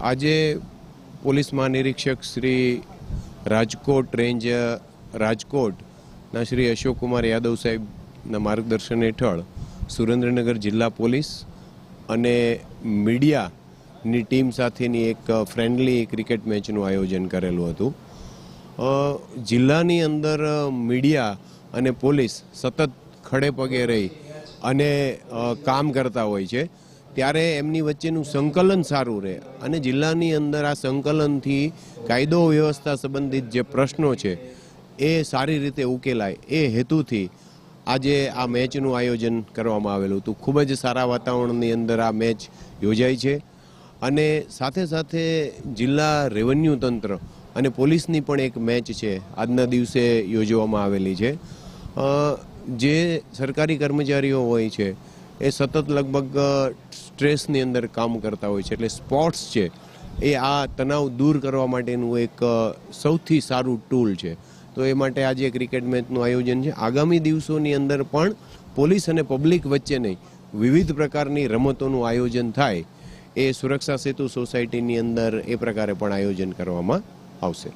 આજે police મહાનિરીક્ષક Shri Rajkot range રાજકોટના શ્રી અશોકકુમાર યાદવ સાહેબના માર્ગદર્શન હેઠળ સુરેન્દ્રનગર જિલ્લા પોલીસ અને મીડિયાની ટીમ સાથેની એક ફ્રેન્ડલી ક્રિકેટ મેચનું આયોજન કરેલું હતું. જિલ્લાની અંદર મીડિયા અને પોલીસ સતત ખડે પગે રહી અને કામ કરતા હોય છે, ત્યારે એમની વચ્ચેનું સંકલન સારું રહે અને જિલ્લાની અંદર આ સંકલનથી કાયદો વ્યવસ્થા સંબંધિત જે પ્રશ્નો છે એ સારી રીતે ઉકેલાય એ હેતુથી આજે આ મેચનું આયોજન કરવામાં આવેલું હતું. ખૂબ જ સારા વાતાવરણની અંદર આ મેચ યોજાઈ છે અને સાથે સાથે જિલ્લા રેવન્યુ તંત્ર અને પોલીસની પણ એક મેચ છે આજના દિવસે યોજવામાં આવેલી છે. જે સરકારી કર્મચારીઓ હોય છે એ સતત લગભગ સ્ટ્રેસની અંદર કામ કરતા હોય છે, એટલે સ્પોર્ટ્સ છે એ આ તણાવ દૂર કરવા માટેનું એક સૌથી સારું ટૂલ છે. તો એ માટે આજે ક્રિકેટ મેચનું આયોજન છે. આગામી દિવસોની અંદર પણ પોલીસ અને પબ્લિક વચ્ચેની વિવિધ પ્રકારની રમતોનું આયોજન થાય એ સુરક્ષા સેતુ સોસાયટીની અંદર એ પ્રકારે પણ આયોજન કરવામાં આવશે.